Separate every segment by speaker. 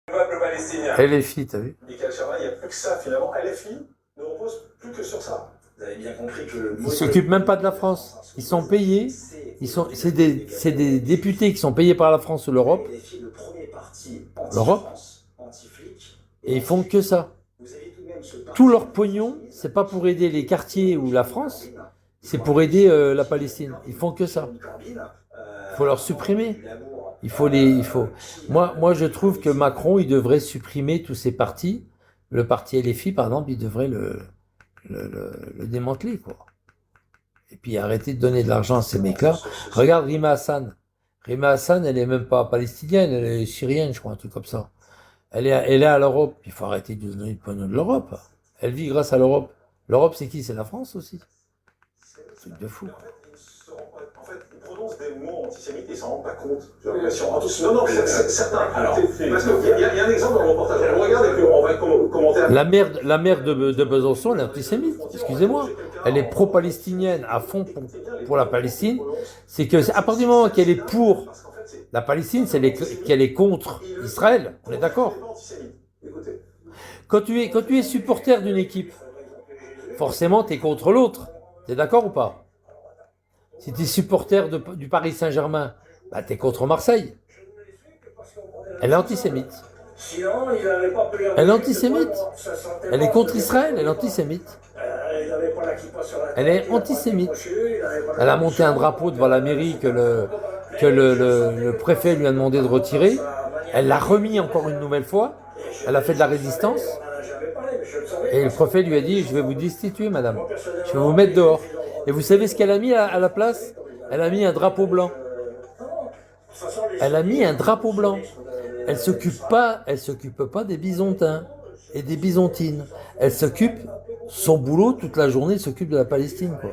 Speaker 1: Le peuple palestinien.
Speaker 2: LFI, t'as vu?
Speaker 1: Michael Chavarri, il n'y a plus que ça finalement. LFI ne repose plus que sur ça. Vous avez bien compris que le
Speaker 2: Ils s'occupent même pas de la France. Ils sont payés. C'est des députés qui sont payés par la France ou l'Europe. L'Europe. Et ils font que ça. Tout leur pognon, c'est pas pour aider les quartiers ou la France, c'est pour aider la Palestine. Ils font que ça. Il faut leur supprimer. Moi, je trouve que Macron, il devrait supprimer tous ces partis. Le parti LFI, par exemple, il devrait le démanteler, quoi. Et puis arrêter de donner de l'argent à ces mecs-là. Regarde Rima Hassan. Rima Hassan, elle est même pas palestinienne, elle est syrienne, je crois, un truc comme ça. Elle est à l'Europe. Il faut arrêter de donner le pognon de l'Europe. Elle vit grâce à l'Europe. L'Europe, c'est qui? C'est la France aussi. Truc de fou.
Speaker 1: En fait, ils prononcent des mots antisémites et ils ne s'en rendent pas compte. J'ai l'impression. Non, c'est certain. Alors, parce qu'il y a un exemple dans le reportage. On regarde et puis on va commenter.
Speaker 2: La mère de Besançon, elle est antisémite. Excusez-moi. Elle est pro-palestinienne à fond pour la Palestine. C'est que à partir du moment qu'elle est pour la Palestine, c'est qu'elle est contre Israël. On est d'accord? Quand tu es supporter d'une équipe, forcément, tu es contre l'autre. Tu es d'accord ou pas? Si tu es supporter du Paris Saint-Germain, bah, tu es contre Marseille. Elle est antisémite. Elle est antisémite. Elle est contre Israël, elle est antisémite. Elle est antisémite. Elle a monté un drapeau devant la mairie que le préfet lui a demandé de retirer. Elle l'a remis encore une nouvelle fois. Elle a fait de la résistance. Et le préfet lui a dit, je vais vous destituer, madame. Je vais vous mettre dehors. Et vous savez ce qu'elle a mis à la place? Elle a mis un drapeau blanc. Elle a mis un drapeau blanc. Elle s'occupe pas des Byzantins et des Byzantines. Elle s'occupe, son boulot toute la journée, elle s'occupe de la Palestine, quoi.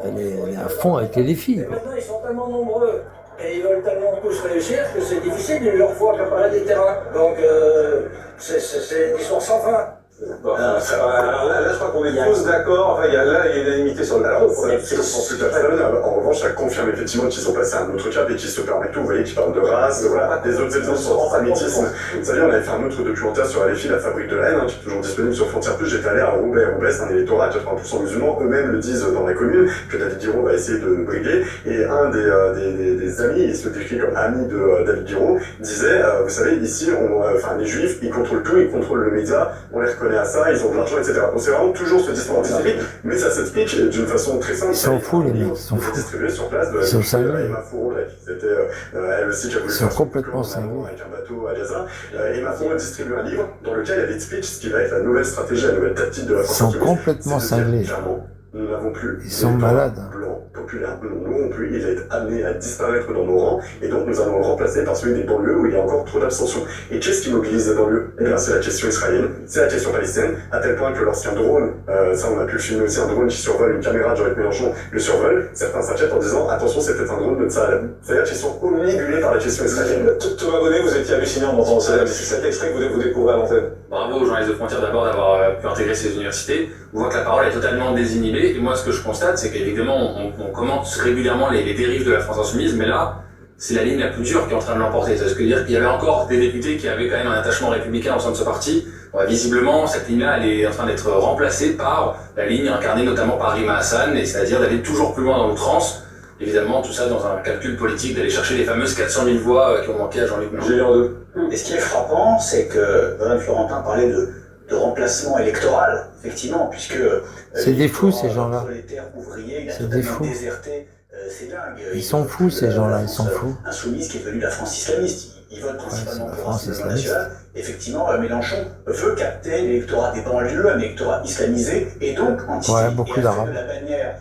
Speaker 2: Elle est à fond avec les filles, quoi.
Speaker 3: Maintenant, ils sont tellement nombreux et ils veulent tellement tous réussir que c'est difficile de leur fois accaparer des terrains. Donc, ils sont sans fin.
Speaker 1: Bon, là, je crois qu'on est tous d'accord. Enfin, il y a unanimité sur le
Speaker 4: alors, c'est tout à fait raisonnable. En revanche, ça confirme effectivement qu'ils sont passés à un autre cap et qu'ils se permettent tout. Vous voyez, qu'ils parlent de race, voilà, des autres exemples sur antisémitisme. Vous savez, on avait fait un autre documentaire sur LFI, la fabrique de la haine, qui est toujours disponible sur Frontières Plus. J'étais allé à Roubaix. Roubaix, c'est un électorat à 80% musulmans. Eux-mêmes le disent dans la commune, que David Guiraud va essayer de briguer. Et un des amis, il se décrit comme ami de David Guiraud, disait, vous savez, ici, les juifs, ils contrôlent tout, ils contrôlent le média, on les reconnaît à ça, ils ont de l'argent, etc. Donc c'est vraiment toujours ce discours antisémite, mais ça s'explique d'une façon très simple.
Speaker 2: Ils sont fous, les mecs, ils sont fous.
Speaker 4: Distribué sur place de
Speaker 2: ils sont cinglés.
Speaker 4: Emma Fourreau, c'était elle aussi qui a voulu
Speaker 2: ils sont
Speaker 4: faire
Speaker 2: complètement cinglés.
Speaker 4: avec un bateau à Gaza. Emma Fourreau distribue un livre dans lequel il y a des speeches, ce qui va être la nouvelle stratégie, la nouvelle tactique de la France.
Speaker 2: Ils sont complètement cinglés.
Speaker 4: Nous n'avons plus.
Speaker 2: Ils sont malades.
Speaker 4: Blanc, populaire, blanc non plus. Il va être amené à disparaître dans nos rangs. Et donc, nous allons le remplacer par celui des banlieues où il y a encore trop d'abstention. Et qu'est-ce qui mobilise les banlieues? Eh bien, c'est la question israélienne, c'est la question palestinienne, à tel point que lorsqu'un drone, ça on a pu le filmer aussi, un drone qui survole une caméra de Jean-Luc Mélenchon, le survole, certains s'achètent en disant, attention, c'est peut-être un drone de Tsahal. C'est-à-dire qu'ils sont omnibulés par la question israélienne.
Speaker 1: Thomas Bonnet, vous étiez halluciné en entendant cet extrait que vous découvrez à l'antenne.
Speaker 5: Bravo aux journalistes de Frontières d'abord d'avoir pu intégrer ces universités. On voit que la parole est totalement désinhibée. Et moi, ce que je constate, c'est qu'évidemment, on commente régulièrement les dérives de la France insoumise, mais là, c'est la ligne la plus dure qui est en train de l'emporter. C'est ce que dire qu'il y avait encore des députés qui avaient quand même un attachement républicain au sein de ce parti. Visiblement, cette ligne-là, elle est en train d'être remplacée par la ligne incarnée notamment par Rima Hassan, et c'est-à-dire d'aller toujours plus loin dans l'outrance. Évidemment, tout ça dans un calcul politique, d'aller chercher les fameuses 400 000 voix qui ont manqué à Jean-Luc Mélenchon.
Speaker 3: Et ce qui est frappant, c'est que Mme Florentin parlait de remplacement électoral, effectivement, puisque...
Speaker 2: c'est des fous, ces gens-là.
Speaker 3: C'est des fous. C'est dingue.
Speaker 2: Ils sont fous, ces gens-là, ils sont fous.
Speaker 3: Insoumise qui est venue de la France islamiste. Ils votent principalement pour le Rassemblement national. Effectivement, Mélenchon veut capter l'électorat des banlieues, un électorat islamisé, et donc antisémite.
Speaker 2: Ouais, beaucoup d'Arabes.
Speaker 3: De la bannière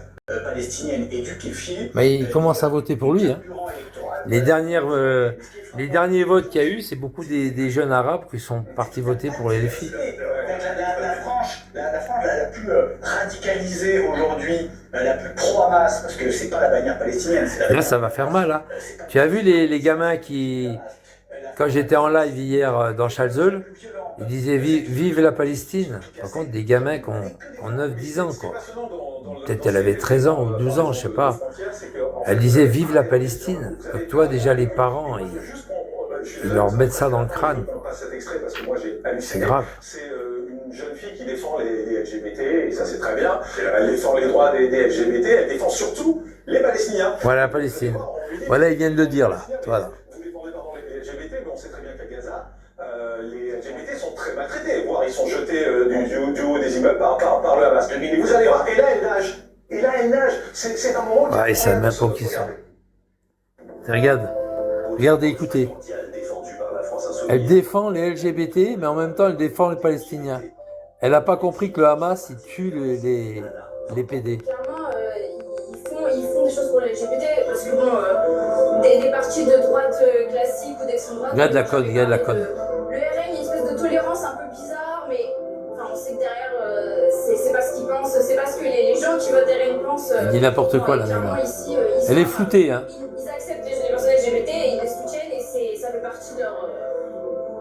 Speaker 3: palestinienne éduquée.
Speaker 2: Mais ils commencent à voter pour lui. Hein. Les derniers votes qu'il y a eu, c'est beaucoup des jeunes Arabes qui sont partis voter pour les filles.
Speaker 3: La frange la plus radicalisée aujourd'hui, la plus pro-Hamas, parce que c'est pas la bannière palestinienne.
Speaker 2: Là, ça va faire mal. Hein. Tu as vu les gamins qui, quand j'étais en live hier dans Chalzeul, ils disaient vive la Palestine. Par contre, des gamins qui ont 9-10 ans, quoi. Peut-être elle avait 13 ans ou 12 ans, je sais pas. Elle disait vive la Palestine. Donc toi, déjà les parents, ils leur mettent ça dans le crâne. C'est grave.
Speaker 1: C'est une jeune fille qui défend les LGBT, et ça c'est très bien. Elle défend les droits des LGBT, elle défend surtout les Palestiniens.
Speaker 2: Voilà la Palestine. Voilà, ils viennent de le dire là. Voilà.
Speaker 1: Vous défendez pardon les LGBT, mais on sait très bien qu'à Gaza, les LGBT sont très maltraités, voire ils sont jetés du haut des immeubles par le Hamas. Et vous allez voir, et là elle nage. Et là elle nage. C'est un moment.
Speaker 2: Ouais, ils savent même pas qui sont. Regarde. Regardez, écoutez. Elle défend les LGBT, mais en même temps, elle défend les Palestiniens. Elle n'a pas compris que le Hamas, il tue les PD.
Speaker 6: Clairement, ils font des choses pour les LGBT, parce que bon, des partis de droite classiques ou d'extrême droite...
Speaker 2: Regarde la conne, regarde la conne.
Speaker 6: Le RN, il y a une espèce de tolérance un peu bizarre, mais enfin, on sait que derrière, c'est pas ce qu'ils pensent, c'est pas ce que les gens qui votent RN pensent.
Speaker 2: Elle dit n'importe quoi, là, là. Elle est floutée, hein.
Speaker 6: Ils acceptent les personnes LGBT, et ils les soutiennent, et ça fait partie de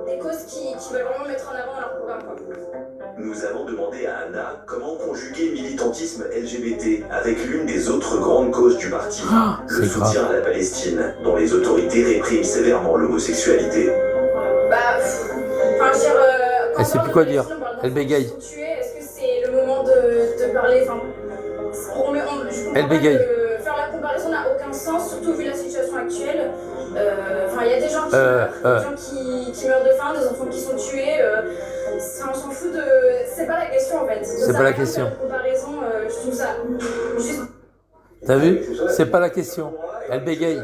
Speaker 6: des causes qui veulent vraiment mettre en avant leur programme, quoi.
Speaker 3: Nous avons demandé à Anna comment conjuguer militantisme LGBT avec l'une des autres grandes causes du parti, le soutien à la Palestine, dont les autorités répriment sévèrement l'homosexualité.
Speaker 6: Bah, enfin, je veux dire,
Speaker 2: elle sait plus quoi dire, elle bégaye.
Speaker 6: Est-ce que c'est le moment de parler, enfin,
Speaker 2: elle bégaye.
Speaker 6: Faire la comparaison n'a aucun sens, surtout vu la situation actuelle. Enfin, il y a des gens qui meurent de faim, des enfants qui sont tués. On s'en fout de. C'est pas la question en fait.
Speaker 2: C'est pas la question.
Speaker 6: La comparaison, je trouve ça juste.
Speaker 2: T'as vu? C'est pas la question. Elle bégaye.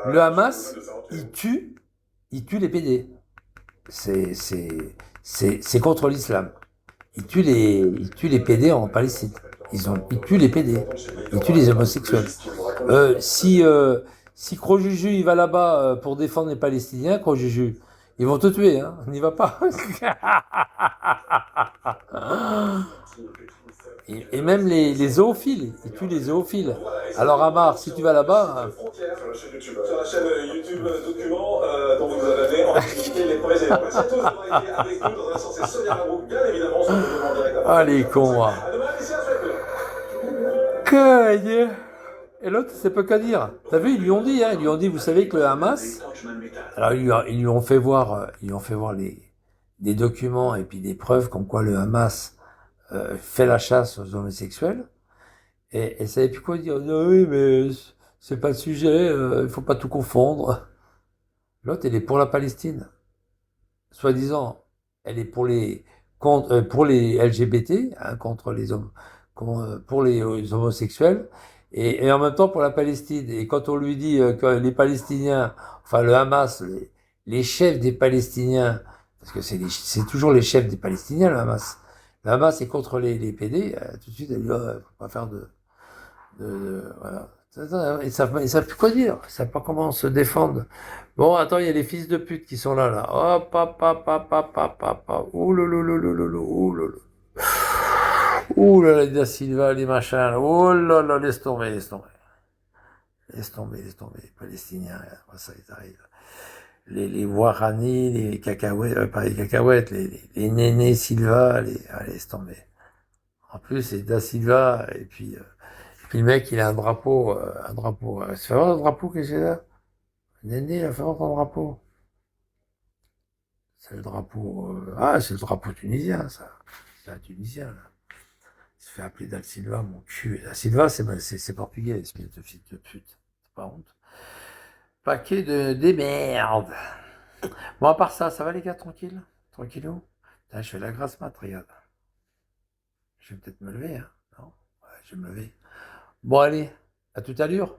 Speaker 2: Le Hamas, il tue les PD. C'est contre l'islam. Il tue les PD en Palestine. Ils tuent les PD. Ils tuent les homosexuels. Si Crojuju il va là-bas pour défendre les Palestiniens, Crojuju, ils vont te tuer, hein. On n'y va pas. Et même les zoophiles, ils tuent les zoophiles. Alors Amar, si tu vas là-bas...
Speaker 1: Sur la chaîne YouTube Document, dont vous avez enregistré les premiers éléments. Merci à tous d'avoir été avec nous dans un sens et Sonia Mabrouk, bien évidemment, sur le demande direct.
Speaker 2: Ah les cons, hein.
Speaker 1: À demain, Alicia,
Speaker 2: Que... Et l'autre, c'est pas qu'à dire. T'as vu, ils lui ont dit, vous savez que le Hamas... Alors ils lui ont fait voir des documents et puis des preuves comme quoi le Hamas fait la chasse aux homosexuels. Et elle savait plus quoi dire. Non, oui, mais c'est pas le sujet, il faut pas tout confondre. L'autre, elle est pour la Palestine. Soi-disant, elle est pour les LGBT, hein, contre les hommes, pour les homosexuels. Et en même temps pour la Palestine. Et quand on lui dit que les Palestiniens, enfin le Hamas, les chefs des Palestiniens, parce que c'est toujours les chefs des Palestiniens, le Hamas. Le Hamas est contre les PD, tout de suite elle dit, faut pas faire voilà. Ils savent plus quoi dire, ils savent pas comment se défendre. Bon, attends, il y a les fils de pute qui sont là. Hop, hop, hop, hop, hop, hop, hop, hop. Ouh là ouh là là, Da Silva, les machins, oh là là, laisse tomber. Laisse tomber, les Palestiniens, ça, ils arrivent. Les Warani, les cacahuètes, pas les cacahuètes, les Néné Silva, laisse tomber. En plus, c'est Da Silva, et puis le mec, il a un drapeau. C'est vraiment un drapeau que j'ai là? Néné, il a fait vraiment un drapeau. C'est le drapeau, c'est le drapeau tunisien, ça. C'est un Tunisien, là. Il se fait appeler Da Silva, mon cul. Da Silva, c'est portugais, espèce de fils de pute. C'est pas honte. Paquet de merde. Bon, à part ça va les gars, tranquille? Tranquillou? Putain, je fais la grasse mat, regarde. Je vais peut-être me lever, hein? Non? Ouais, je vais me lever. Bon, allez, à toute allure.